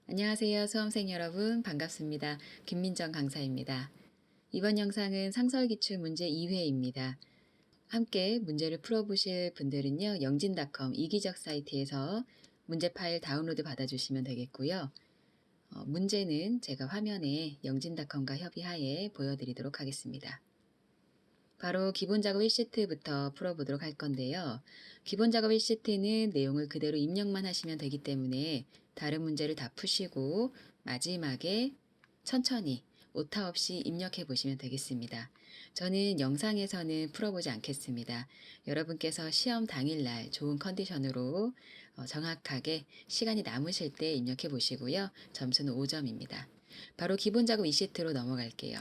안녕하세요. 수험생 여러분 반갑습니다. 김민정 강사입니다. 이번 영상은 상설기출 문제 2회입니다. 함께 문제를 풀어보실 분들은요. 영진닷컴 이기적 사이트에서 문제 파일 다운로드 받아주시면 되겠고요. 문제는 제가 화면에 영진닷컴과 협의하에 보여드리도록 하겠습니다. 바로 기본작업 1시트부터 풀어보도록 할 건데요. 기본작업 1시트는 내용을 그대로 입력만 하시면 되기 때문에 다른 문제를 다 푸시고 마지막에 천천히 오타 없이 입력해 보시면 되겠습니다. 저는 영상에서는 풀어보지 않겠습니다. 여러분께서 시험 당일날 좋은 컨디션으로 정확하게 시간이 남으실 때 입력해 보시고요. 점수는 5점입니다. 바로 기본작업 2시트로 넘어갈게요.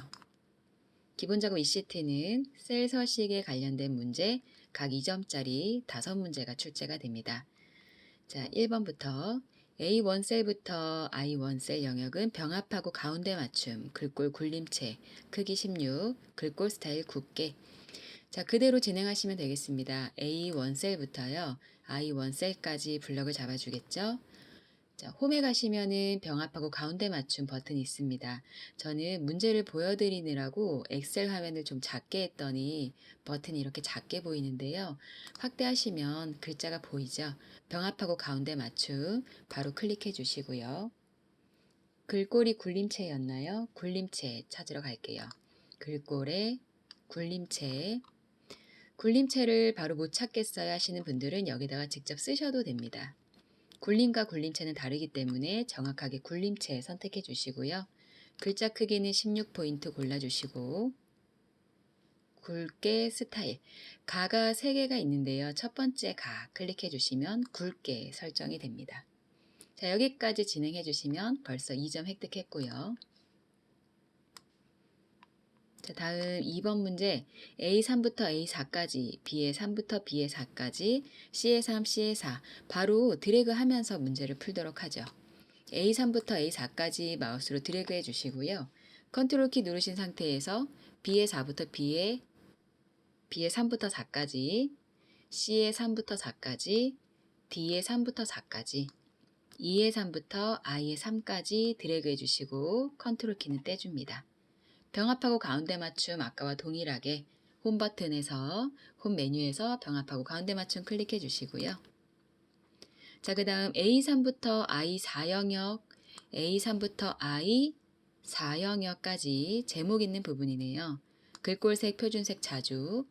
기본작업 2시트는 셀 서식에 관련된 문제 각 2점짜리 5문제가 출제가 됩니다. 자, 1번부터 A1셀부터 I1셀 영역은 병합하고 가운데 맞춤, 글꼴 굴림체, 크기 16, 글꼴 스타일 굵게. 자, 그대로 진행하시면 되겠습니다. A1셀부터요. I1셀까지 블럭을 잡아주겠죠. 자, 홈에 가시면은 병합하고 가운데 맞춤 버튼이 있습니다. 저는 문제를 보여드리느라고 엑셀 화면을 좀 작게 했더니 버튼이 이렇게 작게 보이는데요. 확대하시면 글자가 보이죠? 병합하고 가운데 맞춤 바로 클릭해 주시고요. 글꼴이 굴림체였나요? 굴림체 찾으러 갈게요. 글꼴에 굴림체. 굴림체를 바로 못 찾겠어요 하시는 분들은 여기다가 직접 쓰셔도 됩니다. 굴림과 굴림체는 다르기 때문에 정확하게 굴림체 선택해 주시고요. 글자 크기는 16포인트 골라주시고 굵게 스타일 가가 3개가 있는데요. 첫 번째 가 클릭해 주시면 굵게 설정이 됩니다. 자, 여기까지 진행해 주시면 벌써 2점 획득했고요. 자, 다음 2번 문제 A3부터 A4까지, B에 3부터 B에 4까지, C에 3, C에 4 바로 드래그 하면서 문제를 풀도록 하죠. A3부터 A4까지 마우스로 드래그 해주시고요. 컨트롤 키 누르신 상태에서 B에 4부터 B에 3부터 4까지, C에 3부터 4까지, D에 3부터 4까지, E에 3부터 I에 3까지 드래그 해주시고 컨트롤 키는 떼줍니다. 병합하고 가운데 맞춤 아까와 동일하게 홈 버튼에서 홈 메뉴에서 병합하고 가운데 맞춤 클릭해 주시고요. 자, 그 다음 A3부터 I4 영역, A3부터 I4 영역까지 제목 있는 부분이네요. 글꼴색, 표준색 자주,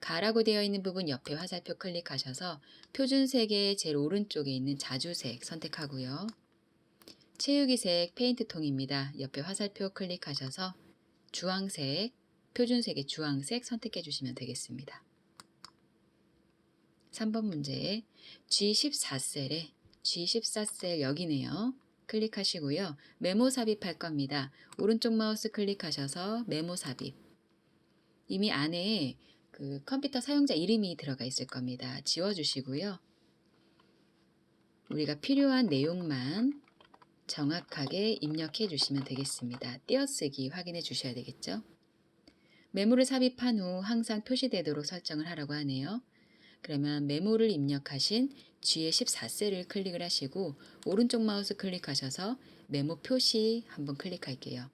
가라고 되어 있는 부분 옆에 화살표 클릭하셔서 표준색의 제일 오른쪽에 있는 자주색 선택하고요. 채우기색 페인트통입니다. 옆에 화살표 클릭하셔서 주황색, 표준색의 주황색 선택해 주시면 되겠습니다. 3번 문제 G14셀에 G14셀 여기네요. 클릭하시고요. 메모 삽입할 겁니다. 오른쪽 마우스 클릭하셔서 메모 삽입. 이미 안에 그 컴퓨터 사용자 이름이 들어가 있을 겁니다. 지워주시고요. 우리가 필요한 내용만 정확하게 입력해 주시면 되겠습니다. 띄어쓰기 확인해 주셔야 되겠죠. 메모를 삽입한 후 항상 표시되도록 설정을 하라고 하네요. 그러면 메모를 입력하신 G의 14셀을 클릭을 하시고 오른쪽 마우스 클릭하셔서 메모 표시 한번 클릭할게요.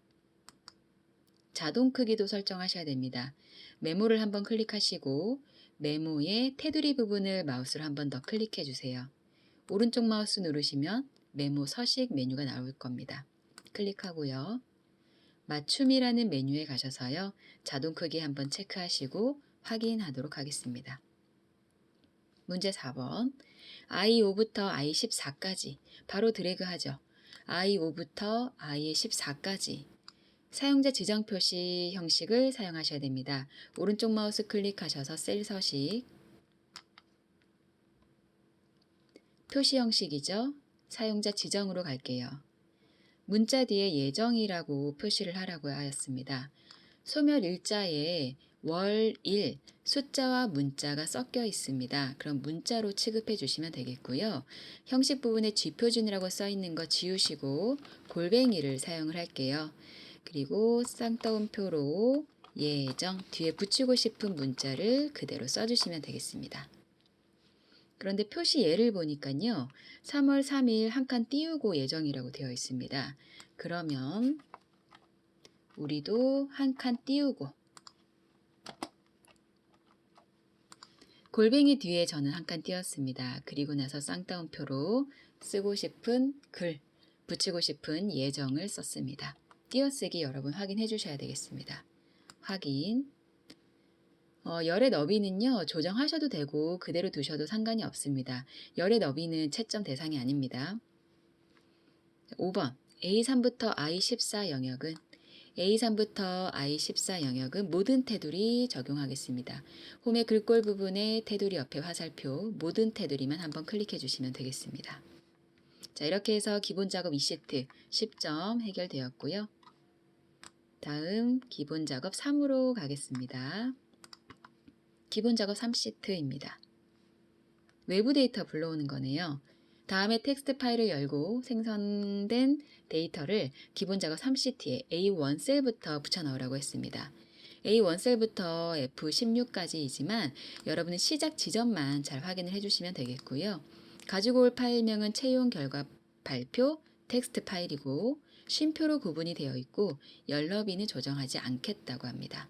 자동 크기도 설정하셔야 됩니다. 메모를 한번 클릭하시고 메모의 테두리 부분을 마우스로 한번 더 클릭해 주세요. 오른쪽 마우스 누르시면 메모 서식 메뉴가 나올 겁니다. 클릭하고요. 맞춤이라는 메뉴에 가셔서요. 자동 크기 한번 체크하시고 확인하도록 하겠습니다. 문제 4번 I5부터 I14까지 바로 드래그 하죠. I5부터 I14까지 사용자 지정 표시 형식을 사용하셔야 됩니다. 오른쪽 마우스 클릭하셔서 셀 서식 표시 형식이죠. 사용자 지정으로 갈게요. 문자 뒤에 예정이라고 표시를 하라고 하였습니다. 소멸 일자에 월, 일, 숫자와 문자가 섞여 있습니다. 그럼 문자로 취급해 주시면 되겠고요. 형식 부분에 쥐표준이라고 써 있는 거 지우시고 골뱅이를 사용을 할게요. 그리고 쌍따옴표로 예정 뒤에 붙이고 싶은 문자를 그대로 써주시면 되겠습니다. 그런데 표시 예를 보니까요. 3월 3일 한 칸 띄우고 예정이라고 되어 있습니다. 그러면 우리도 한 칸 띄우고 골뱅이 뒤에 저는 한 칸 띄웠습니다. 그리고 나서 쌍따옴표로 쓰고 싶은 글, 붙이고 싶은 예정을 썼습니다. 띄어쓰기 여러분 확인해 주셔야 되겠습니다. 확인. 열의 너비는요. 조정하셔도 되고 그대로 두셔도 상관이 없습니다. 열의 너비는 채점 대상이 아닙니다. 5번 A3부터 I14 영역은 A3부터 I14 영역은 모든 테두리 적용하겠습니다. 홈의 글꼴 부분에 테두리 옆에 화살표 모든 테두리만 한번 클릭해 주시면 되겠습니다. 자, 이렇게 해서 기본 작업 2시트 10점 해결되었고요. 다음 기본 작업 3으로 가겠습니다. 기본 작업 3시트입니다. 외부 데이터 불러오는 거네요. 다음에 텍스트 파일을 열고 생성된 데이터를 기본 작업 3시트에 A1 셀부터 붙여 넣으라고 했습니다. A1 셀부터 F16까지이지만 여러분은 시작 지점만 잘 확인을 해주시면 되겠고요. 가지고 올 파일명은 채용 결과 발표 텍스트 파일이고 쉼표로 구분이 되어 있고 열 너비는 조정하지 않겠다고 합니다.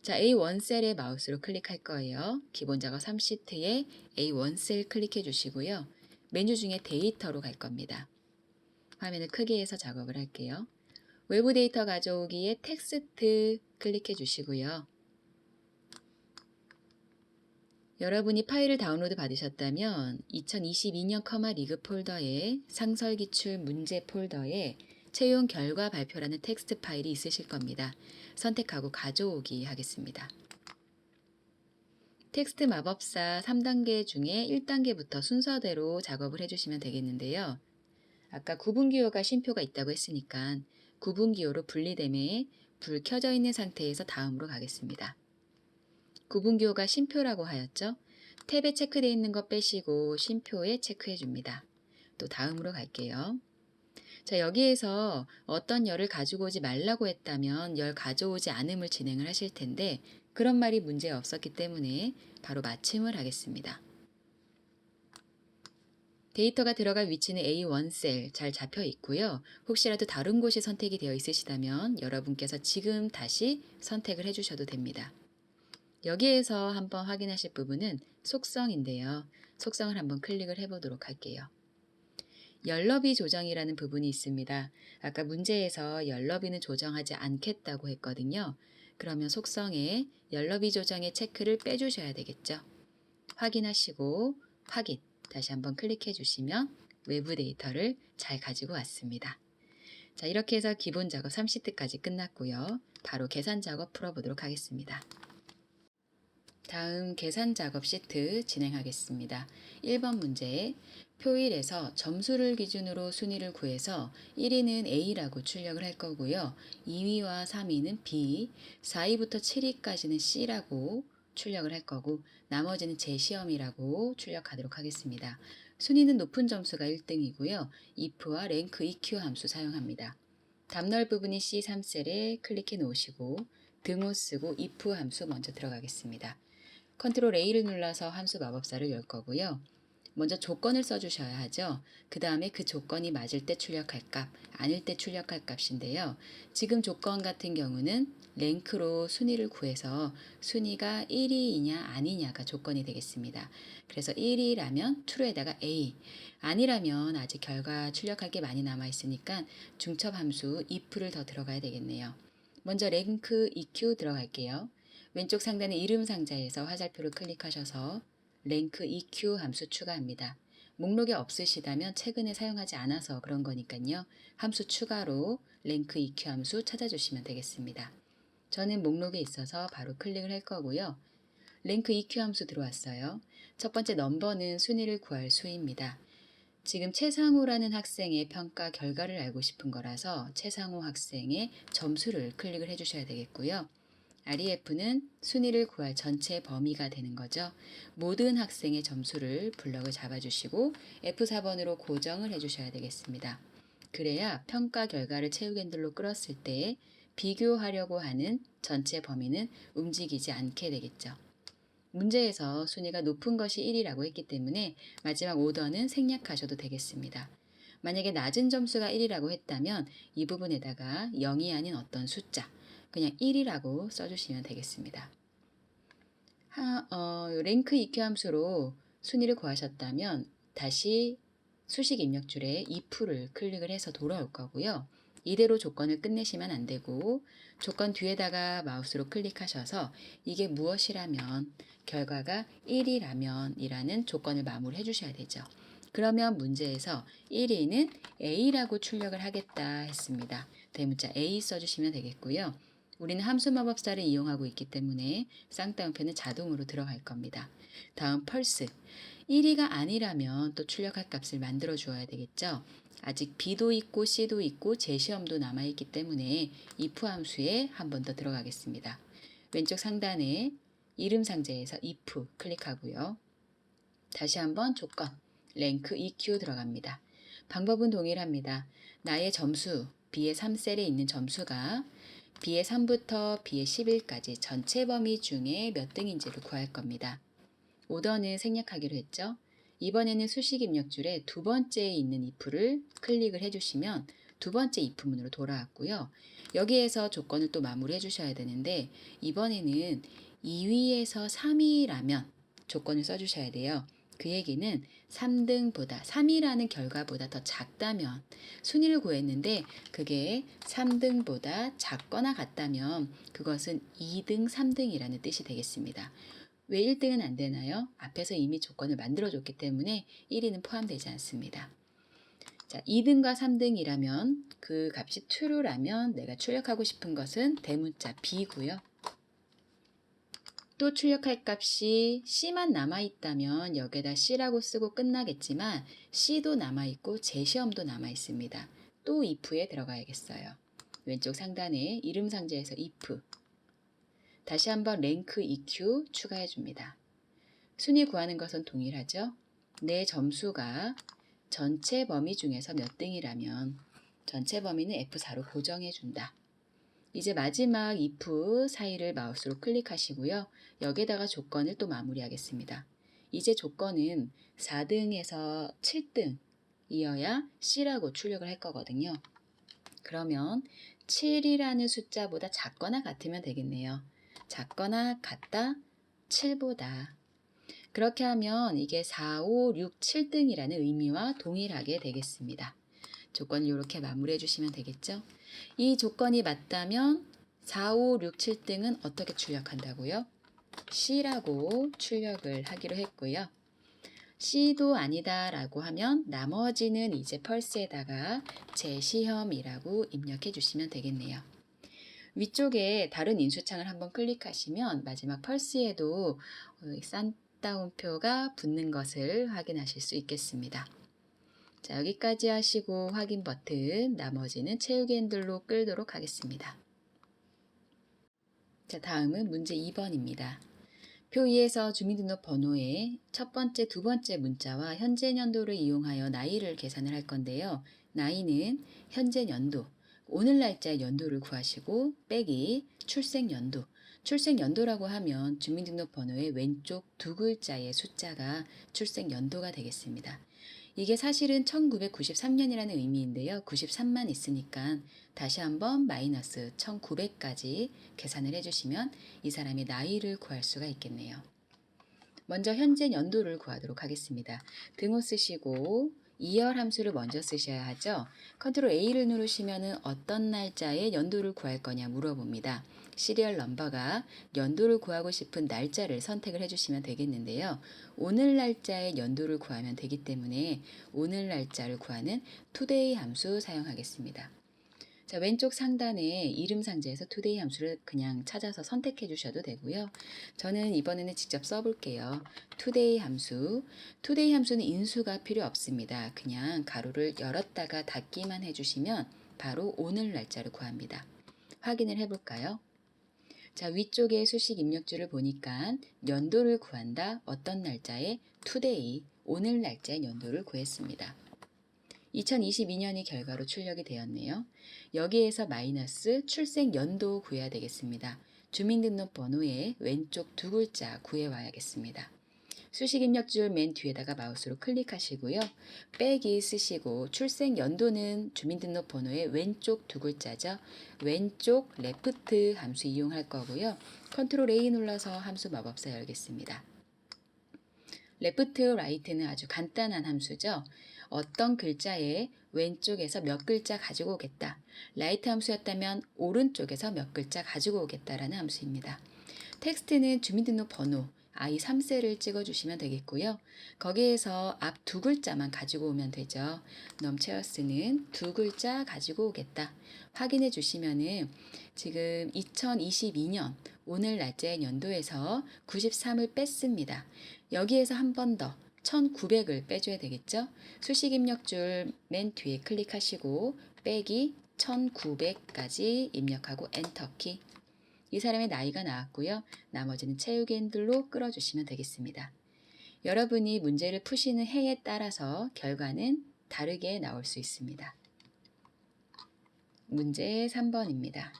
자, A1 셀에 마우스로 클릭할 거예요. 기본 작업 3시트에 A1 셀 클릭해 주시고요. 메뉴 중에 데이터로 갈 겁니다. 화면을 크게 해서 작업을 할게요. 외부 데이터 가져오기에 텍스트 클릭해 주시고요. 여러분이 파일을 다운로드 받으셨다면 2022년 커마 리그 폴더에 상설기출 문제 폴더에 채용 결과 발표라는 텍스트 파일이 있으실 겁니다. 선택하고 가져오기 하겠습니다. 텍스트 마법사 3단계 중에 1단계부터 순서대로 작업을 해주시면 되겠는데요. 아까 구분기호가 쉼표가 있다고 했으니까 구분기호로 분리됨에 불 켜져 있는 상태에서 다음으로 가겠습니다. 구분기호가 쉼표라고 하였죠. 탭에 체크되어 있는 거 빼시고 쉼표에 체크해 줍니다. 또 다음으로 갈게요. 자, 여기에서 어떤 열을 가지고 오지 말라고 했다면 열 가져오지 않음을 진행을 하실 텐데 그런 말이 문제 없었기 때문에 바로 마침을 하겠습니다. 데이터가 들어갈 위치는 A1 셀 잘 잡혀 있고요. 혹시라도 다른 곳이 선택이 되어 있으시다면 여러분께서 지금 다시 선택을 해주셔도 됩니다. 여기에서 한번 확인하실 부분은 속성인데요. 속성을 한번 클릭을 해보도록 할게요. 열너비 조정이라는 부분이 있습니다. 아까 문제에서 열너비는 조정하지 않겠다고 했거든요. 그러면 속성에 열너비 조정의 체크를 빼주셔야 되겠죠. 확인하시고 확인 다시 한번 클릭해 주시면 외부 데이터를 잘 가지고 왔습니다. 자, 이렇게 해서 기본 작업 3시트까지 끝났고요. 바로 계산 작업 풀어보도록 하겠습니다. 다음 계산 작업 시트 진행하겠습니다. 1번 문제 표일에서 점수를 기준으로 순위를 구해서 1위는 A라고 출력을 할 거고요. 2위와 3위는 B, 4위부터 7위까지는 C라고 출력을 할 거고 나머지는 재시험이라고 출력하도록 하겠습니다. 순위는 높은 점수가 1등이고요. if와 rank eq 함수 사용합니다. 답널 부분이 C3셀에 클릭해 놓으시고 등호 쓰고 if 함수 먼저 들어가겠습니다. 컨트롤 A를 눌러서 함수 마법사를 열 거고요. 먼저 조건을 써주셔야 하죠. 그 다음에 그 조건이 맞을 때 출력할 값, 아닐 때 출력할 값인데요. 지금 조건 같은 경우는 랭크로 순위를 구해서 순위가 1위이냐 아니냐가 조건이 되겠습니다. 그래서 1위라면 true에다가 A, 아니라면 아직 결과 출력할 게 많이 남아 있으니까 중첩 함수 if를 더 들어가야 되겠네요. 먼저 rank eq 들어갈게요. 왼쪽 상단의 이름 상자에서 화살표를 클릭하셔서 rank eq 함수 추가합니다. 목록에 없으시다면 최근에 사용하지 않아서 그런 거니까요. 함수 추가로 rank eq 함수 찾아주시면 되겠습니다. 저는 목록에 있어서 바로 클릭을 할 거고요. rank eq 함수 들어왔어요. 첫 번째 넘버는 순위를 구할 수입니다. 지금 최상호라는 학생의 평가 결과를 알고 싶은 거라서 최상호 학생의 점수를 클릭을 해주셔야 되겠고요. REF는 순위를 구할 전체 범위가 되는 거죠. 모든 학생의 점수를 블럭을 잡아주시고 F4번으로 고정을 해주셔야 되겠습니다. 그래야 평가 결과를 채우 핸들로 끌었을 때 비교하려고 하는 전체 범위는 움직이지 않게 되겠죠. 문제에서 순위가 높은 것이 1이라고 했기 때문에 마지막 오더는 생략하셔도 되겠습니다. 만약에 낮은 점수가 1이라고 했다면 이 부분에다가 0이 아닌 어떤 숫자, 그냥 1이라고 써주시면 되겠습니다. 랭크 EQ 함수로 순위를 구하셨다면 다시 수식 입력줄에 if를 클릭을 해서 돌아올 거고요. 이대로 조건을 끝내시면 안 되고 조건 뒤에다가 마우스로 클릭하셔서 이게 무엇이라면 결과가 1이라면 이라는 조건을 마무리해 주셔야 되죠. 그러면 문제에서 1위는 A라고 출력을 하겠다 했습니다. 대문자 A 써주시면 되겠고요. 우리는 함수 마법사를 이용하고 있기 때문에 쌍따옴표는 자동으로 들어갈 겁니다. 다음 펄스. 1위가 아니라면 또 출력할 값을 만들어 주어야 되겠죠. 아직 B도 있고 C도 있고 제시험도 남아있기 때문에 if 함수에 한 번 더 들어가겠습니다. 왼쪽 상단에 이름 상자에서 if 클릭하고요. 다시 한번 조건 랭크 EQ 들어갑니다. 방법은 동일합니다. 나의 점수 B의 3셀에 있는 점수가 B의 3부터 B의 11까지 전체 범위 중에 몇 등인지를 구할 겁니다. 오더는 생략하기로 했죠. 이번에는 수식 입력줄에 두 번째에 있는 if를 클릭을 해주시면 두 번째 if문으로 돌아왔고요. 여기에서 조건을 또 마무리해 주셔야 되는데 이번에는 2위에서 3위라면 조건을 써주셔야 돼요. 그 얘기는 3등보다 3위라는 결과보다 더 작다면 순위를 구했는데 그게 3등보다 작거나 같다면 그것은 2등, 3등이라는 뜻이 되겠습니다. 왜 1등은 안 되나요? 앞에서 이미 조건을 만들어줬기 때문에 1위는 포함되지 않습니다. 자, 2등과 3등이라면 그 값이 true라면 내가 출력하고 싶은 것은 대문자 B고요. 또 출력할 값이 C만 남아있다면 여기에다 C라고 쓰고 끝나겠지만 C도 남아있고 제시험도 남아있습니다. 또 if에 들어가야겠어요. 왼쪽 상단에 이름 상자에서 if 다시 한번 랭크 EQ 추가해 줍니다. 순위 구하는 것은 동일하죠. 내 점수가 전체 범위 중에서 몇 등이라면 전체 범위는 F4로 고정해 준다. 이제 마지막 if 사이를 마우스로 클릭하시고요. 여기에다가 조건을 또 마무리하겠습니다. 이제 조건은 4등에서 7등이어야 C라고 출력을 할 거거든요. 그러면 7이라는 숫자보다 작거나 같으면 되겠네요. 작거나 같다 7보다. 그렇게 하면 이게 4, 5, 6, 7등이라는 의미와 동일하게 되겠습니다. 조건을 이렇게 마무리해 주시면 되겠죠. 이 조건이 맞다면 4, 5, 6, 7등은 어떻게 출력한다고요? C라고 출력을 하기로 했고요. C도 아니다 라고 하면 나머지는 이제 펄스에다가 제시험이라고 입력해 주시면 되겠네요. 위쪽에 다른 인수창을 한번 클릭하시면 마지막 펄스에도 쌍따옴표가 붙는 것을 확인하실 수 있겠습니다. 자, 여기까지 하시고 확인 버튼, 나머지는 채우기 핸들로 끌도록 하겠습니다. 자, 다음은 문제 2번입니다. 표 2에서 주민등록번호의 첫 번째, 두 번째 문자와 현재 연도를 이용하여 나이를 계산을 할 건데요. 나이는 현재 연도, 오늘 날짜의 연도를 구하시고 빼기 출생 연도. 출생 연도라고 하면 주민등록번호의 왼쪽 두 글자의 숫자가 출생 연도가 되겠습니다. 이게 사실은 1993년이라는 의미인데요. 93만 있으니까 다시 한번 마이너스 1900까지 계산을 해주시면 이 사람의 나이를 구할 수가 있겠네요. 먼저 현재 연도를 구하도록 하겠습니다. 등호 쓰시고 2열 함수를 먼저 쓰셔야 하죠. 컨트롤 A를 누르시면 어떤 날짜에 연도를 구할 거냐 물어봅니다. 시리얼 넘버가 연도를 구하고 싶은 날짜를 선택을 해주시면 되겠는데요. 오늘 날짜에 연도를 구하면 되기 때문에 오늘 날짜를 구하는 today 함수 사용하겠습니다. 자, 왼쪽 상단에 이름 상자에서 today 함수를 그냥 찾아서 선택해 주셔도 되고요. 저는 이번에는 직접 써볼게요. today 함수. today 함수는 인수가 필요 없습니다. 그냥 가로를 열었다가 닫기만 해주시면 바로 오늘 날짜를 구합니다. 확인을 해볼까요? 자, 위쪽에 수식 입력줄을 보니까 연도를 구한다. 어떤 날짜에 today, 오늘 날짜의 연도를 구했습니다. 2022년이 결과로 출력이 되었네요. 여기에서 마이너스 출생 연도 구해야 되겠습니다. 주민등록번호의 왼쪽 두 글자 구해와야겠습니다. 수식 입력줄 맨 뒤에다가 마우스로 클릭하시고요. 빼기 쓰시고 출생 연도는 주민등록번호의 왼쪽 두 글자죠. 왼쪽 레프트 함수 이용할 거고요. 컨트롤 A 눌러서 함수 마법사 열겠습니다. 레프트 라이트는 아주 간단한 함수죠. 어떤 글자에 왼쪽에서 몇 글자 가지고 오겠다. 라이트 함수였다면 오른쪽에서 몇 글자 가지고 오겠다라는 함수입니다. 텍스트는 주민등록번호 I 3셀을 찍어주시면 되겠고요. 거기에서 앞 두 글자만 가지고 오면 되죠. 넘체어스는 두 글자 가지고 오겠다. 확인해 주시면은 지금 2022년 오늘 날짜 연도에서 93을 뺐습니다. 여기에서 한 번 더 1900을 빼줘야 되겠죠. 수식 입력줄 맨 뒤에 클릭하시고 빼기 1900까지 입력하고 엔터키. 이 사람의 나이가 나왔고요. 나머지는 채우기 핸들로 끌어주시면 되겠습니다. 여러분이 문제를 푸시는 해에 따라서 결과는 다르게 나올 수 있습니다. 문제 3번입니다.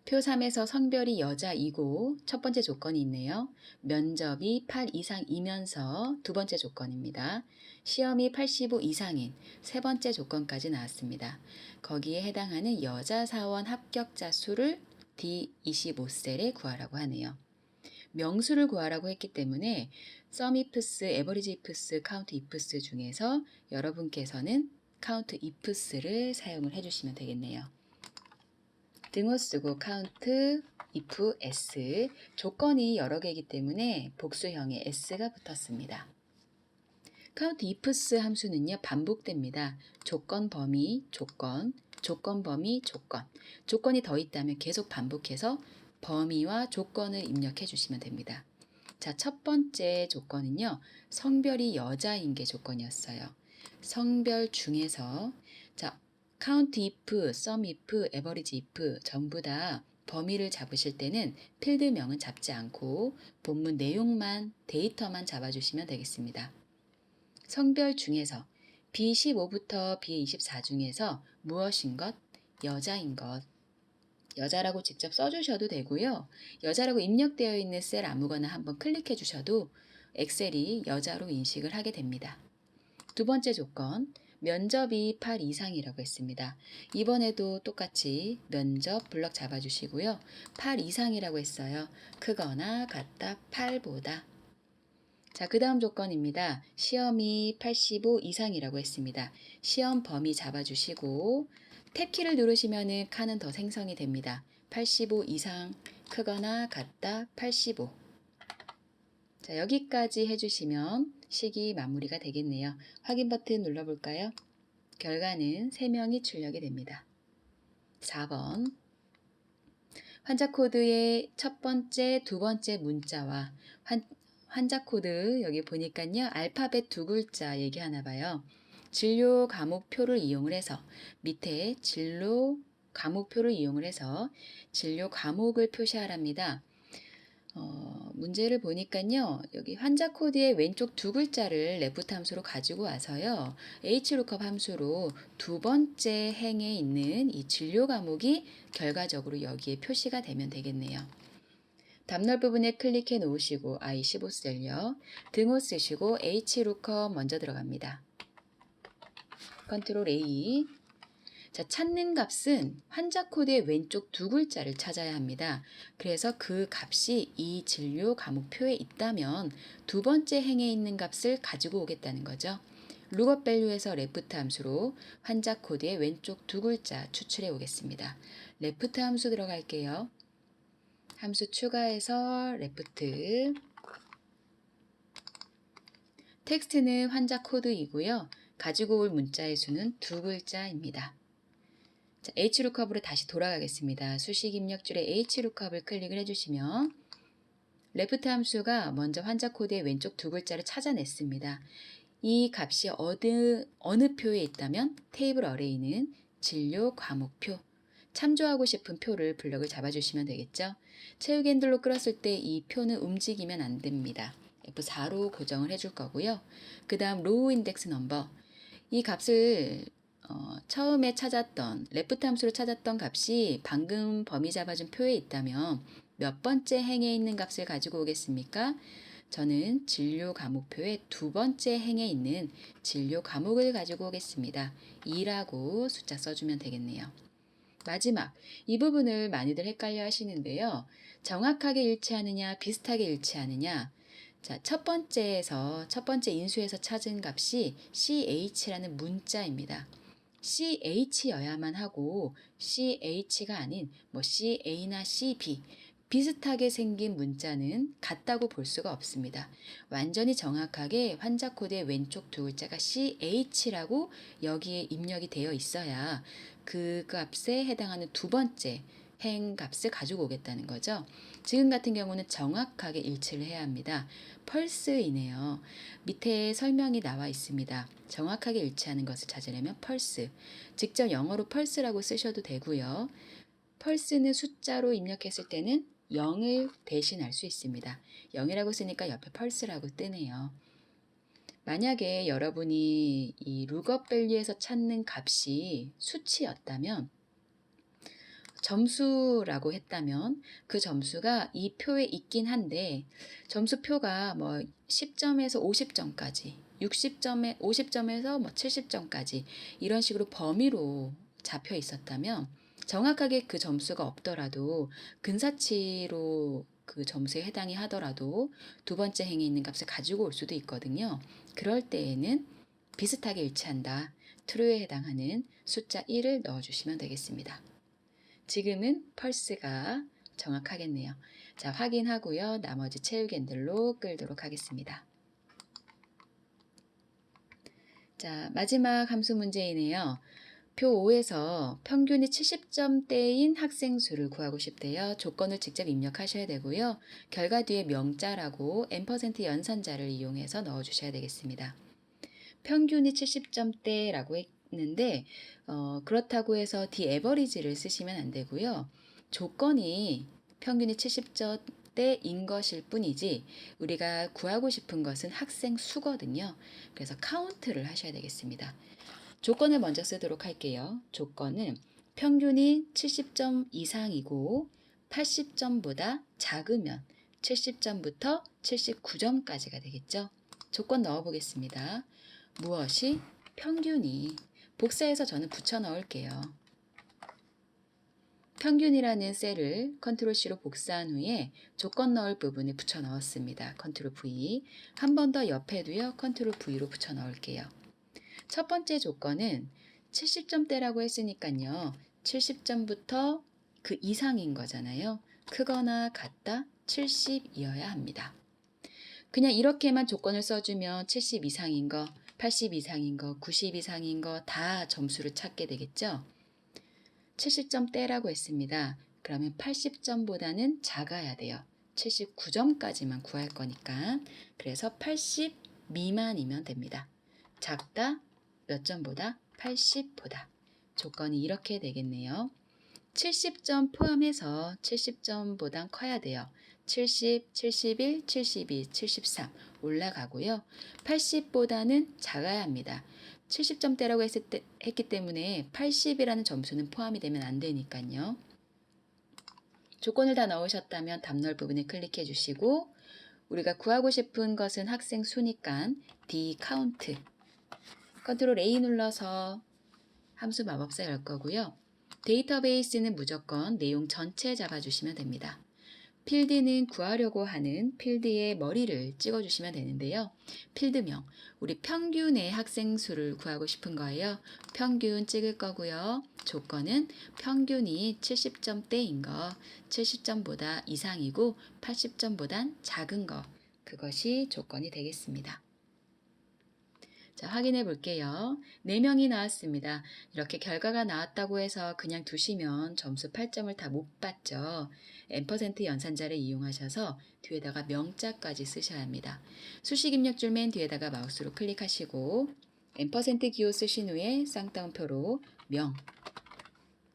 표 3에서 성별이 여자이고 첫 번째 조건이 있네요. 면접이 8 이상이면서 두 번째 조건입니다. 시험이 85 이상인 세 번째 조건까지 나왔습니다. 거기에 해당하는 여자 사원 합격자 수를 D25셀에 구하라고 하네요. 명수를 구하라고 했기 때문에 sum ifs, average ifs, count ifs 중에서 여러분께서는 count ifs를 사용을 해주시면 되겠네요. 등호 쓰고 count if s 조건이 여러 개이기 때문에 복수형에 s가 붙었습니다. count ifs 함수는요 반복됩니다. 조건 범위 조건 조건 범위 조건 조건이 더 있다면 계속 반복해서 범위와 조건을 입력해 주시면 됩니다. 자, 첫 번째 조건은요 성별이 여자인 게 조건이었어요. 성별 중에서 자 count if, sum if, average if 전부 다 범위를 잡으실 때는 필드명은 잡지 않고 본문 내용만, 데이터만 잡아주시면 되겠습니다. 성별 중에서 B15부터 B24 중에서 무엇인 것? 여자인 것. 여자라고 직접 써주셔도 되고요. 여자라고 입력되어 있는 셀 아무거나 한번 클릭해 주셔도 엑셀이 여자로 인식을 하게 됩니다. 두 번째 조건. 면접이 8 이상이라고 했습니다. 이번에도 똑같이 면접 블럭 잡아주시고요. 8 이상이라고 했어요. 크거나 같다 8보다. 자, 그 다음 조건입니다. 시험이 85 이상이라고 했습니다. 시험 범위 잡아주시고 탭키를 누르시면 칸은 더 생성이 됩니다. 85 이상 크거나 같다 85. 자, 여기까지 해주시면 식이 마무리가 되겠네요. 확인 버튼 눌러볼까요? 결과는 3명이 출력이 됩니다. 4번 환자 코드의 첫 번째, 두 번째 문자와 환자 코드 여기 보니까요. 알파벳 두 글자 얘기하나 봐요. 진료 과목표를 이용을 해서 밑에 진료 과목표를 이용을 해서 진료 과목을 표시하랍니다. 문제를 보니까요. 여기 환자 코드의 왼쪽 두 글자를 레프트 함수로 가지고 와서요. hlookup 함수로 두 번째 행에 있는 이 진료 과목이 결과적으로 여기에 표시가 되면 되겠네요. 답널 부분에 클릭해 놓으시고 I15셀요. 등호 쓰시고 hlookup 먼저 들어갑니다. 컨트롤 A. 자, 찾는 값은 환자 코드의 왼쪽 두 글자를 찾아야 합니다. 그래서 그 값이 이 진료 과목표에 있다면 두 번째 행에 있는 값을 가지고 오겠다는 거죠. lookup value에서 left 함수로 환자 코드의 왼쪽 두 글자 추출해 오겠습니다. left 함수 들어갈게요. 함수 추가해서 left. 텍스트는 환자 코드이고요. 가지고 올 문자의 수는 두 글자입니다. 자, hlookup으로 다시 돌아가겠습니다. 수식 입력줄에 hlookup을 클릭을 해주시면 left 함수가 먼저 환자 코드의 왼쪽 두 글자를 찾아냈습니다. 이 값이 어느 표에 있다면 테이블 어레이는 진료 과목표, 참조하고 싶은 표를 블럭을 잡아주시면 되겠죠. 채우기 핸들로 끌었을 때 이 표는 움직이면 안 됩니다. F4로 고정을 해줄 거고요. 그 다음 로우 인덱스 넘버, 이 값을 처음에 찾았던 레프트 함수로 찾았던 값이 방금 범위 잡아준 표에 있다면 몇 번째 행에 있는 값을 가지고 오겠습니까? 저는 진료 과목표의 두 번째 행에 있는 진료 과목을 가지고 오겠습니다. 2라고 숫자 써주면 되겠네요. 마지막, 이 부분을 많이들 헷갈려 하시는데요. 정확하게 일치하느냐, 비슷하게 일치하느냐. 자, 첫 번째 인수에서 찾은 값이 CH라는 문자입니다. CH여야만 하고 CH가 아닌 뭐 CA나 CB 비슷하게 생긴 문자는 같다고 볼 수가 없습니다. 완전히 정확하게 환자 코드의 왼쪽 두 글자가 CH라고 여기에 입력이 되어 있어야 그 값에 해당하는 두 번째 행 값을 가지고 오겠다는 거죠. 지금 같은 경우는 정확하게 일치를 해야 합니다. 펄스이네요. 밑에 설명이 나와 있습니다. 정확하게 일치하는 것을 찾으려면 펄스. 직접 영어로 펄스라고 쓰셔도 되고요. 펄스는 숫자로 입력했을 때는 0을 대신할 수 있습니다. 0이라고 쓰니까 옆에 펄스라고 뜨네요. 만약에 여러분이 이 룩업 밸류에서 찾는 값이 수치였다면 점수라고 했다면 그 점수가 이 표에 있긴 한데 점수표가 뭐 10점에서 50점까지 60점에 50점에서 뭐 70점까지 이런 식으로 범위로 잡혀 있었다면 정확하게 그 점수가 없더라도 근사치로 그 점수에 해당이 하더라도 두 번째 행에 있는 값을 가지고 올 수도 있거든요. 그럴 때에는 비슷하게 일치한다. true에 해당하는 숫자 1을 넣어주시면 되겠습니다. 지금은 펄스가 정확하겠네요. 자, 확인하고요. 나머지 채우겐들로 끌도록 하겠습니다. 자, 마지막 함수 문제이네요. 표 5에서 평균이 70점대인 학생 수를 구하고 싶대요. 조건을 직접 입력하셔야 되고요. 결과 뒤에 명자라고 n% 연산자를 이용해서 넣어주셔야 되겠습니다. 평균이 70점대라고 했는데 그렇다고 해서 the average를 쓰시면 안 되고요. 조건이 평균이 70점대인 것일 뿐이지 우리가 구하고 싶은 것은 학생 수거든요. 그래서 카운트를 하셔야 되겠습니다. 조건을 먼저 쓰도록 할게요. 조건은 평균이 70점 이상이고 80점보다 작으면 70점부터 79점까지가 되겠죠. 조건 넣어보겠습니다. 무엇이? 평균이. 복사해서 저는 붙여 넣을게요. 평균이라는 셀을 컨트롤 C로 복사한 후에 조건 넣을 부분에 붙여 넣었습니다. 컨트롤 V. 한 번 더 옆에도요. 컨트롤 V로 붙여 넣을게요. 첫 번째 조건은 70점대라고 했으니까요. 70점부터 그 이상인 거잖아요. 크거나 같다 70이어야 합니다. 그냥 이렇게만 조건을 써주면 70 이상인 거, 80 이상인 거, 90 이상인 거 다 점수를 찾게 되겠죠. 70점대라고 했습니다. 그러면 80점보다는 작아야 돼요. 79점까지만 구할 거니까. 그래서 80 미만이면 됩니다. 작다 몇 점보다? 80보다. 조건이 이렇게 되겠네요. 70점 포함해서 70점보단 커야 돼요. 70, 71, 72, 73 올라가고요. 80보다는 작아야 합니다. 70점대라고 했기 때문에 80이라는 점수는 포함이 되면 안 되니까요. 조건을 다 넣으셨다면 답 넣을 부분에 클릭해 주시고 우리가 구하고 싶은 것은 학생 수니까 D count 컨트롤 A 눌러서 함수 마법사 열 거고요. 데이터베이스는 무조건 내용 전체 잡아주시면 됩니다. 필드는 구하려고 하는 필드의 머리를 찍어주시면 되는데요. 필드명, 우리 평균의 학생 수를 구하고 싶은 거예요. 평균 찍을 거고요. 조건은 평균이 70점대인 거, 70점보다 이상이고 80점보단 작은 거, 그것이 조건이 되겠습니다. 자, 확인해 볼게요. 4명이 나왔습니다. 이렇게 결과가 나왔다고 해서 그냥 두시면 점수 8점을 다 못 받죠. n% 연산자를 이용하셔서 뒤에다가 명자까지 쓰셔야 합니다. 수식 입력줄 맨 뒤에다가 마우스로 클릭하시고 n% 기호 쓰신 후에 쌍따옴표로 명,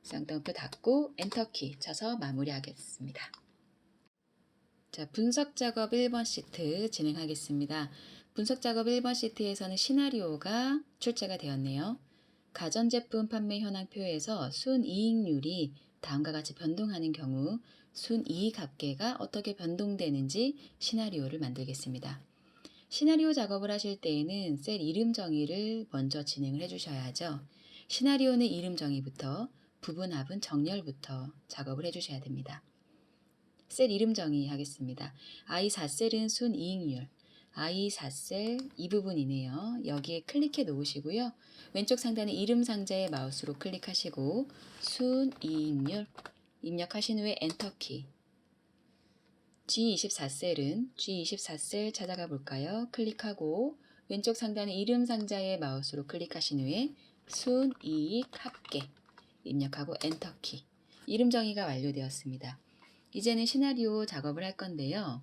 쌍따옴표 닫고 엔터키 쳐서 마무리하겠습니다. 자, 분석 작업 1번 시트 진행하겠습니다. 분석 작업 1번 시트에서는 시나리오가 출제가 되었네요. 가전제품 판매 현황표에서 순이익률이 다음과 같이 변동하는 경우 순이익 합계가 어떻게 변동되는지 시나리오를 만들겠습니다. 시나리오 작업을 하실 때에는 셀 이름 정의를 먼저 진행을 해 주셔야 하죠. 시나리오는 이름 정의부터, 부분합은 정렬부터 작업을 해 주셔야 됩니다. 셀 이름 정의 하겠습니다. I4셀은 순이익률, I4셀 이 부분이네요. 여기에 클릭해 놓으시고요. 왼쪽 상단의 이름 상자에 마우스로 클릭하시고 순이익률 입력하신 후에 엔터키. G24셀은 G24셀 찾아가 볼까요? 클릭하고 왼쪽 상단의 이름 상자에 마우스로 클릭하신 후에 순이익 합계 입력하고 엔터키. 이름 정의가 완료되었습니다. 이제는 시나리오 작업을 할 건데요.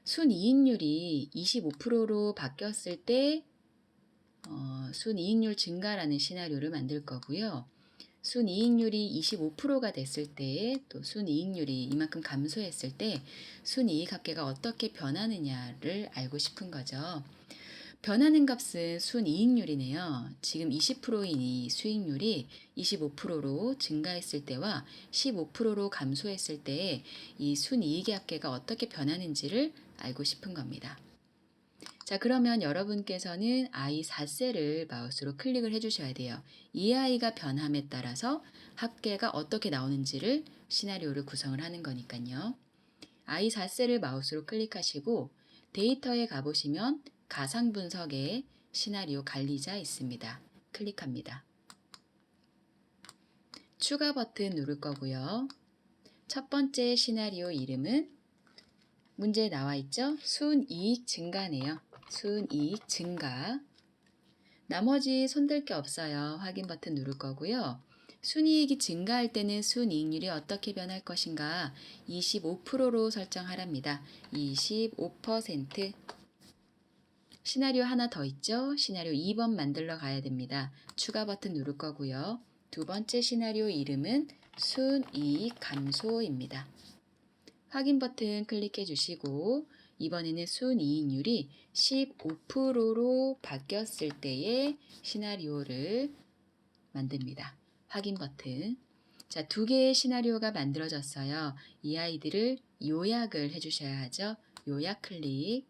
순이익률이 25%로 바뀌었을 때 순이익률 증가라는 시나리오를 만들 거고요. 순이익률이 25%가 됐을 때 또 순이익률이 이만큼 감소했을 때 순이익 합계가 어떻게 변하느냐를 알고 싶은 거죠. 변하는 값은 순이익률이네요. 지금 20%인 이 수익률이 25%로 증가했을 때와 15%로 감소했을 때의 이 순이익의 합계가 어떻게 변하는지를 알고 싶은 겁니다. 자, 그러면 여러분께서는 I4셀을 마우스로 클릭을 해주셔야 돼요. 이 아이가 변함에 따라서 합계가 어떻게 나오는지를 시나리오를 구성을 하는 거니까요. I4셀을 마우스로 클릭하시고 데이터에 가보시면 가상 분석에 시나리오 관리자 있습니다. 클릭합니다. 추가 버튼 누를 거고요. 첫 번째 시나리오 이름은 문제에 나와 있죠? 순이익 증가네요. 순이익 증가. 나머지 손댈 게 없어요. 확인 버튼 누를 거고요. 순이익이 증가할 때는 순이익률이 어떻게 변할 것인가 25%로 설정하랍니다. 25%. 시나리오 하나 더 있죠? 시나리오 2번 만들러 가야 됩니다. 추가 버튼 누를 거고요. 두 번째 시나리오 이름은 순이익 감소입니다. 확인 버튼 클릭해 주시고 이번에는 순이익률이 15%로 바뀌었을 때의 시나리오를 만듭니다. 확인 버튼. 자, 두 개의 시나리오가 만들어졌어요. 이 아이들을 요약을 해주셔야 하죠. 요약 클릭.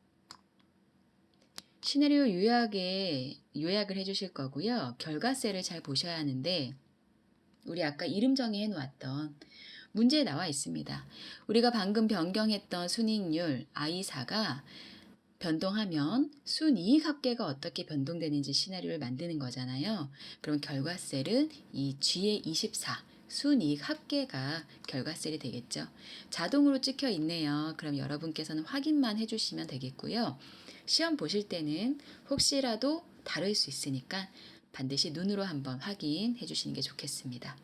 시나리오 요약을 해주실 거고요. 결과셀을 잘 보셔야 하는데 우리 아까 이름 정의해 놓았던 문제에 나와 있습니다. 우리가 방금 변경했던 순이익률 I4가 변동하면 순이익 합계가 어떻게 변동되는지 시나리오를 만드는 거잖아요. 그럼 결과셀은 이 G의 24 순이익 합계가 결과셀이 되겠죠. 자동으로 찍혀 있네요. 그럼 여러분께서는 확인만 해주시면 되겠고요. 시험 보실 때는 혹시라도 다를 수 있으니까 반드시 눈으로 한번 확인해 주시는 게 좋겠습니다.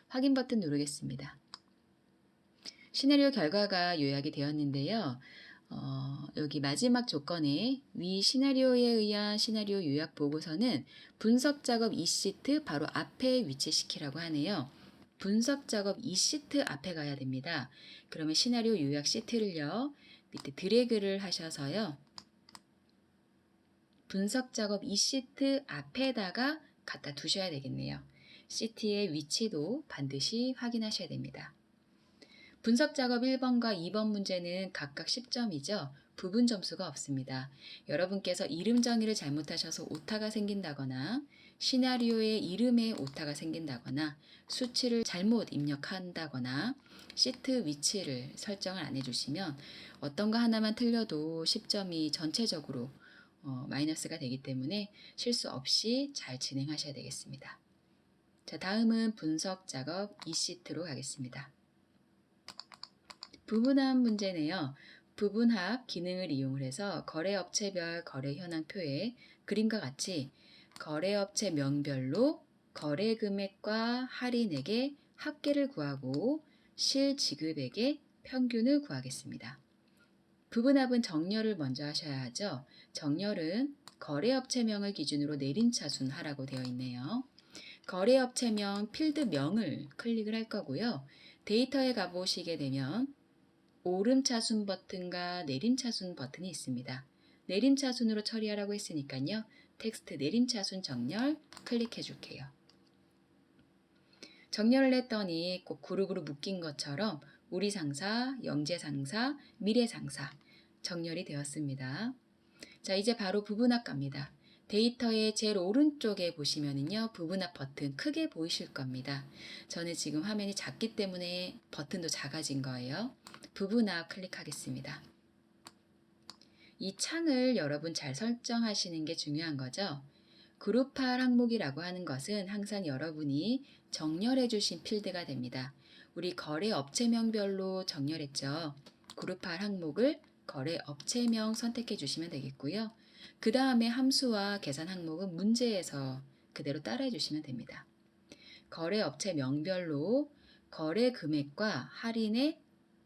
확인 버튼 누르겠습니다. 시나리오 결과가 요약이 되었는데요. 여기 마지막 조건에 위 시나리오에 의한 시나리오 요약 보고서는 분석 작업 2시트 바로 앞에 위치시키라고 하네요. 분석 작업 2시트 앞에 가야 됩니다. 그러면 시나리오 요약 시트를요. 밑에 드래그를 하셔서요. 분석 작업 2시트 앞에다가 갖다 두셔야 되겠네요. 시트의 위치도 반드시 확인하셔야 됩니다. 분석 작업 1번과 2번 문제는 각각 10점이죠. 부분 점수가 없습니다. 여러분께서 이름 정의를 잘못하셔서 오타가 생긴다거나 시나리오의 이름에 오타가 생긴다거나 수치를 잘못 입력한다거나 시트 위치를 설정을 안 해주시면 어떤 거 하나만 틀려도 10점이 전체적으로 마이너스가 되기 때문에 실수 없이 잘 진행하셔야 되겠습니다. 자, 다음은 분석 작업 2시트로 가겠습니다. 부분합 문제네요. 부분합 기능을 이용을 해서 거래업체별 거래 현황표에 그림과 같이 거래업체 명별로 거래 금액과 할인액의 합계를 구하고 실지급액의 평균을 구하겠습니다. 부분합은 정렬을 먼저 하셔야 하죠. 정렬은 거래업체명을 기준으로 내림차순하라고 되어 있네요. 거래업체명 필드명을 클릭을 할 거고요. 데이터에 가보시게 되면 오름차순 버튼과 내림차순 버튼이 있습니다. 내림차순으로 처리하라고 했으니까요. 텍스트 내림차순 정렬 클릭해 줄게요. 정렬을 했더니 꼭 그룹으로 묶인 것처럼 우리 상사, 영재 상사, 미래 상사 정렬이 되었습니다. 자, 이제 바로 부분합 갑니다. 데이터의 제일 오른쪽에 보시면은요, 부분합 버튼 크게 보이실 겁니다. 저는 지금 화면이 작기 때문에 버튼도 작아진 거예요. 부분합 클릭하겠습니다. 이 창을 여러분 잘 설정하시는 게 중요한 거죠. 그룹할 항목이라고 하는 것은 항상 여러분이 정렬해 주신 필드가 됩니다. 우리 거래 업체명별로 정렬했죠. 그룹할 항목을 거래 업체명 선택해 주시면 되겠고요. 그 다음에 함수와 계산 항목은 문제에서 그대로 따라해 주시면 됩니다. 거래 업체 명별로 거래 금액과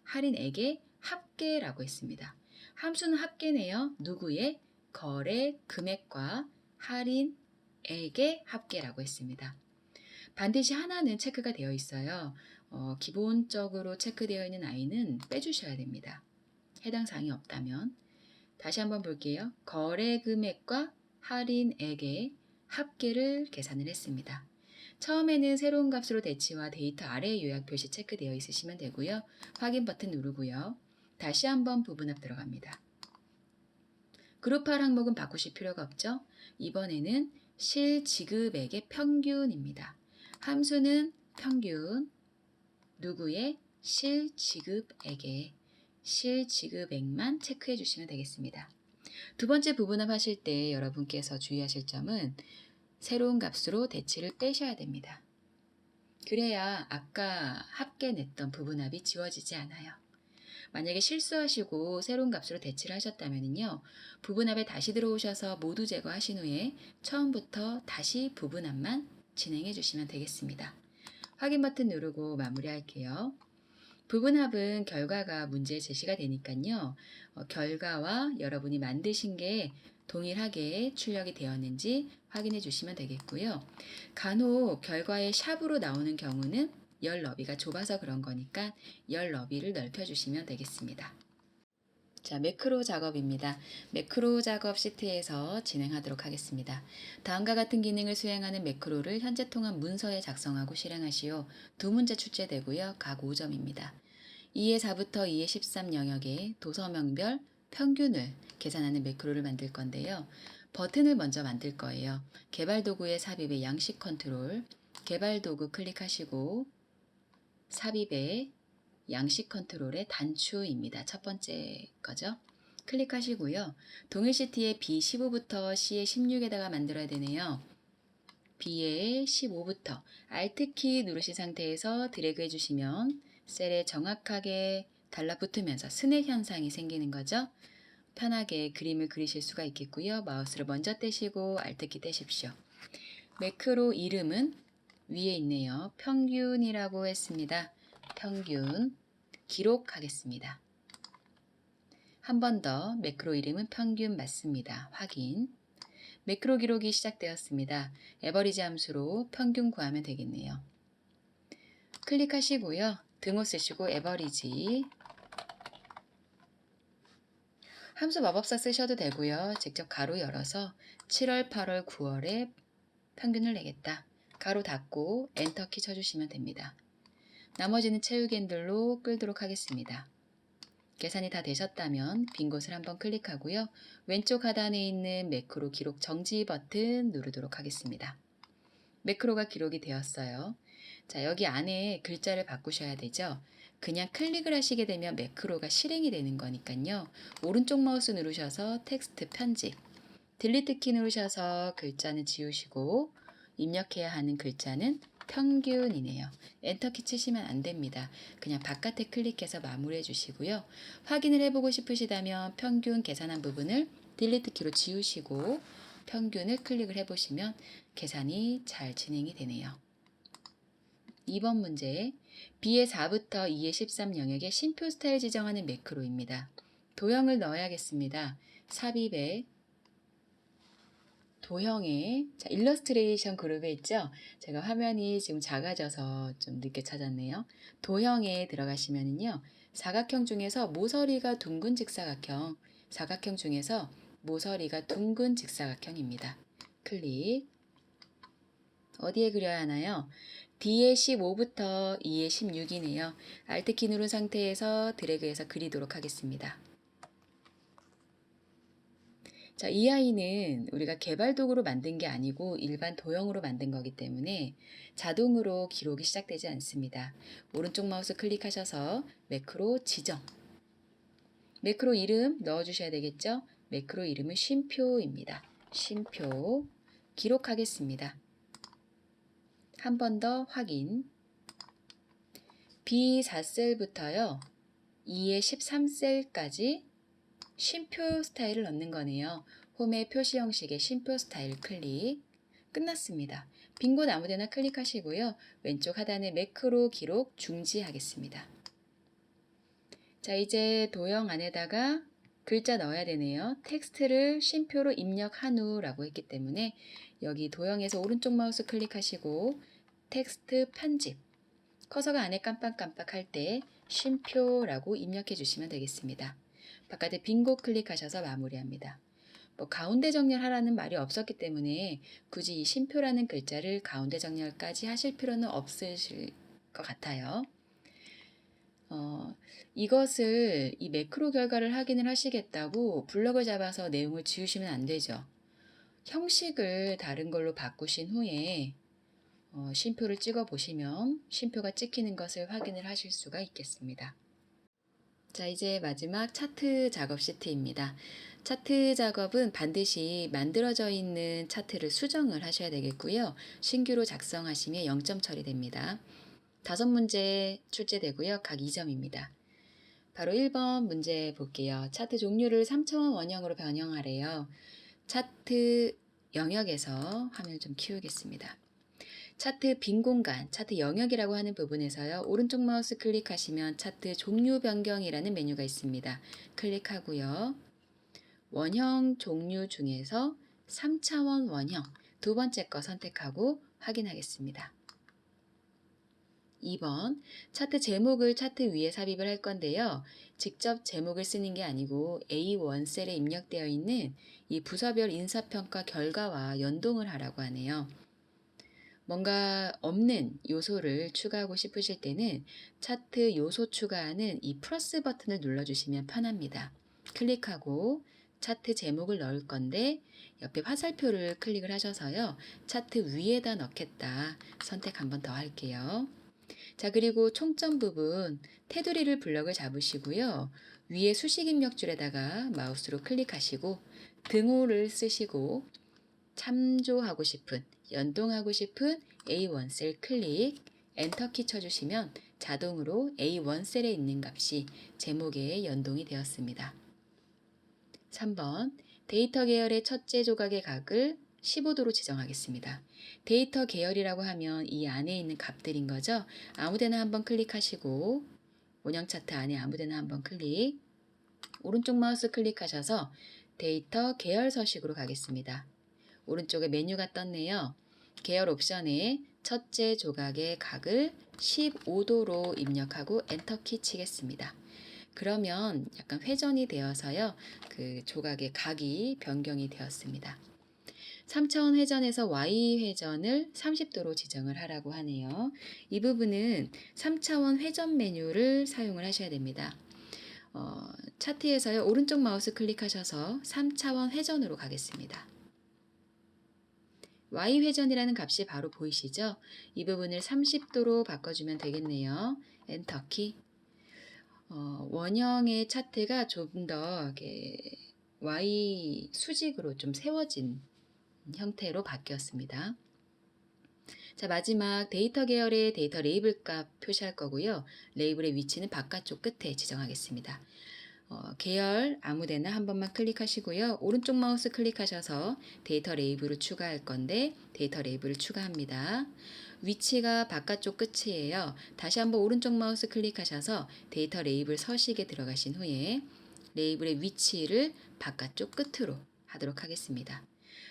할인액의 합계라고 했습니다. 함수는 합계네요. 누구의? 거래 금액과 할인액의 합계라고 했습니다. 반드시 하나는 체크가 되어 있어요. 기본적으로 체크되어 있는 아이는 빼주셔야 됩니다. 해당 사항이 없다면. 다시 한번 볼게요. 거래 금액과 할인액의 합계를 계산을 했습니다. 처음에는 새로운 값으로 대치와 데이터 아래 요약 표시 체크되어 있으시면 되고요. 확인 버튼 누르고요. 다시 한번 부분합 들어갑니다. 그룹할 항목은 바꾸실 필요가 없죠. 이번에는 실지급액의 평균입니다. 함수는 평균, 누구의? 실지급액만 체크해 주시면 되겠습니다. 두 번째 부분합 하실 때 여러분께서 주의하실 점은 새로운 값으로 대치를 빼셔야 됩니다. 그래야 아까 합계 냈던 부분합이 지워지지 않아요. 만약에 실수하시고 새로운 값으로 대치를 하셨다면요, 부분합에 다시 들어오셔서 모두 제거하신 후에 처음부터 다시 부분합만 진행해 주시면 되겠습니다. 확인 버튼 누르고 마무리할게요. 부분합은 결과가 문제에 제시가 되니까요, 결과와 여러분이 만드신 게 동일하게 출력이 되었는지 확인해 주시면 되겠고요. 간혹 결과에 샵으로 나오는 경우는 열 너비가 좁아서 그런 거니까 열 너비를 넓혀 주시면 되겠습니다. 자, 매크로 작업입니다. 매크로 작업 시트에서 진행하도록 하겠습니다. 다음과 같은 기능을 수행하는 매크로를 현재 통한 문서에 작성하고 실행하시오. 두 문제 출제되고요. 각 5점입니다. 2의 4부터 2의 13 영역의 도서명별 평균을 계산하는 매크로를 만들 건데요. 버튼을 먼저 만들 거예요. 개발도구의 삽입의 양식 컨트롤, 개발도구 클릭하시고 삽입의 양식 컨트롤의 단추입니다. 첫 번째 거죠. 클릭하시고요. 동일 시트의 B15부터 C의 16에다가 만들어야 되네요. B의 15부터 Alt키 누르신 상태에서 드래그 해주시면 셀에 정확하게 달라붙으면서 스낵 현상이 생기는 거죠. 편하게 그림을 그리실 수가 있겠고요. 마우스를 먼저 떼시고 Alt키 떼십시오. 매크로 이름은 위에 있네요. 평균이라고 했습니다. 평균 기록하겠습니다. 한 번 더 매크로 이름은 평균 맞습니다. 확인. 매크로 기록이 시작되었습니다. 에버리지 함수로 평균 구하면 되겠네요. 클릭하시고요. 등호 쓰시고 에버리지. 함수 마법사 쓰셔도 되고요. 직접 가로 열어서 7월, 8월, 9월에 평균을 내겠다. 가로 닫고 엔터키 쳐주시면 됩니다. 나머지는 채우기 핸들로 끌도록 하겠습니다. 계산이 다 되셨다면 빈 곳을 한번 클릭하고요. 왼쪽 하단에 있는 매크로 기록 정지 버튼 누르도록 하겠습니다. 매크로가 기록이 되었어요. 자, 여기 안에 글자를 바꾸셔야 되죠. 그냥 클릭을 하시게 되면 매크로가 실행이 되는 거니까요. 오른쪽 마우스 누르셔서 텍스트 편집, 딜리트 키 누르셔서 글자는 지우시고 입력해야 하는 글자는 평균이네요. 엔터키 치시면 안 됩니다. 그냥 바깥에 클릭해서 마무리해 주시고요. 확인을 해보고 싶으시다면 평균 계산한 부분을 딜리트 키로 지우시고 평균을 클릭을 해보시면 계산이 잘 진행이 되네요. 2번 문제, B의 4부터 2의 13 영역의 심표 스타일 지정하는 매크로입니다. 도형을 넣어야겠습니다. 삽입에 도형에 일러스트레이션 그룹에 있죠. 제가 화면이 지금 작아져서 좀 늦게 찾았네요. 도형에 들어가시면은요. 사각형 중에서 모서리가 둥근 직사각형, 사각형 중에서 모서리가 둥근 직사각형입니다. 클릭. 어디에 그려야 하나요? D의 15부터 E의 16이네요. Alt키 누른 상태에서 드래그해서 그리도록 하겠습니다. 자, 이 아이는 우리가 개발 도구로 만든 게 아니고 일반 도형으로 만든 거기 때문에 자동으로 기록이 시작되지 않습니다. 오른쪽 마우스 클릭하셔서 매크로 지정. 매크로 이름 넣어주셔야 되겠죠? 매크로 이름은 쉼표입니다. 쉼표. 기록하겠습니다. 한 번 더 확인. B4셀부터요. 2의 13셀까지 쉼표 스타일을 넣는 거네요. 홈의 표시 형식의 쉼표 스타일 클릭. 끝났습니다. 빈 곳 아무데나 클릭하시고요. 왼쪽 하단에 매크로 기록 중지하겠습니다. 자, 이제 도형 안에다가 글자 넣어야 되네요. 텍스트를 쉼표로 입력한 후라고 했기 때문에 여기 도형에서 오른쪽 마우스 클릭하시고 텍스트 편집. 커서가 안에 깜빡깜빡할 때 쉼표라고 입력해 주시면 되겠습니다. 바깥에 빈 곳 클릭하셔서 마무리합니다. 가운데 정렬하라는 말이 없었기 때문에 굳이 이 쉼표라는 글자를 가운데 정렬까지 하실 필요는 없으실 것 같아요. 이것을 이 매크로 결과를 확인을 하시겠다고 블럭을 잡아서 내용을 지우시면 안 되죠. 형식을 다른 걸로 바꾸신 후에 쉼표를 찍어 보시면 쉼표가 찍히는 것을 확인을 하실 수가 있겠습니다. 자, 이제 마지막 차트 작업 시트입니다. 차트 작업은 반드시 만들어져 있는 차트를 수정을 하셔야 되겠고요. 신규로 작성하시면 0점 처리됩니다. 5문제 출제되고요. 각 2점입니다. 바로 1번 문제 볼게요. 차트 종류를 3차원 원형으로 변형하래요. 차트 영역에서 화면을 좀 키우겠습니다. 차트 빈 공간, 차트 영역이라고 하는 부분에서요. 오른쪽 마우스 클릭하시면 차트 종류 변경이라는 메뉴가 있습니다. 클릭하고요. 원형 종류 중에서 3차원 원형 두 번째 거 선택하고 확인하겠습니다. 2번 차트 제목을 차트 위에 삽입을 할 건데요. 직접 제목을 쓰는 게 아니고 A1 셀에 입력되어 있는 이 부서별 인사평가 결과와 연동을 하라고 하네요. 뭔가 없는 요소를 추가하고 싶으실 때는 차트 요소 추가하는 이 플러스 버튼을 눌러주시면 편합니다. 클릭하고 차트 제목을 넣을 건데 옆에 화살표를 클릭을 하셔서요. 차트 위에다 넣겠다 선택 한 번 더 할게요. 자, 그리고 총점 부분 테두리를 블럭을 잡으시고요. 위에 수식 입력줄에다가 마우스로 클릭하시고 등호를 쓰시고 참조하고 싶은, 연동하고 싶은 A1 셀 클릭, 엔터키 쳐주시면 자동으로 A1 셀에 있는 값이 제목에 연동이 되었습니다. 3번 데이터 계열의 첫째 조각의 각을 15도로 지정하겠습니다. 데이터 계열이라고 하면 이 안에 있는 값들인 거죠. 아무데나 한번 클릭하시고 원형 차트 안에 아무데나 한번 클릭, 오른쪽 마우스 클릭하셔서 데이터 계열 서식으로 가겠습니다. 오른쪽에 메뉴가 떴네요. 계열 옵션에 첫째 조각의 각을 15도로 입력하고 엔터키 치겠습니다. 그러면 약간 회전이 되어서요. 그 조각의 각이 변경이 되었습니다. 3차원 회전에서 Y 회전을 30도로 지정을 하라고 하네요. 이 부분은 3차원 회전 메뉴를 사용을 하셔야 됩니다. 차트에서요. 오른쪽 마우스 클릭하셔서 3차원 회전으로 가겠습니다. Y 회전이라는 값이 바로 보이시죠? 이 부분을 30도로 바꿔주면 되겠네요. 엔터키. 원형의 차트가 좀 더 Y 수직으로 좀 세워진 형태로 바뀌었습니다. 자, 마지막 데이터 계열의 데이터 레이블 값 표시할 거고요. 레이블의 위치는 바깥쪽 끝에 지정하겠습니다. 계열 아무데나 한 번만 클릭하시고요. 오른쪽 마우스 클릭하셔서 데이터 레이블을 추가할 건데 데이터 레이블을 추가합니다. 위치가 바깥쪽 끝이에요. 다시 한번 오른쪽 마우스 클릭하셔서 데이터 레이블 서식에 들어가신 후에 레이블의 위치를 바깥쪽 끝으로 하도록 하겠습니다.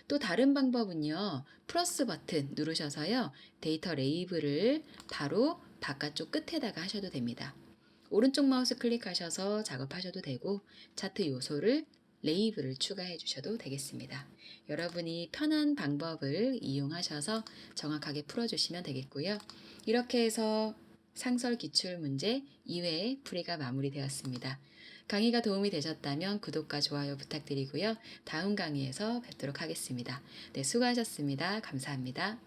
또 다른 방법은요. 플러스 버튼 누르셔서요. 데이터 레이블을 바로 바깥쪽 끝에다가 하셔도 됩니다. 오른쪽 마우스 클릭하셔서 작업하셔도 되고 차트 요소를 레이블을 추가해 주셔도 되겠습니다. 여러분이 편한 방법을 이용하셔서 정확하게 풀어주시면 되겠고요. 이렇게 해서 상설 기출문제 2회 풀이가 마무리되었습니다. 강의가 도움이 되셨다면 구독과 좋아요 부탁드리고요. 다음 강의에서 뵙도록 하겠습니다. 네, 수고하셨습니다. 감사합니다.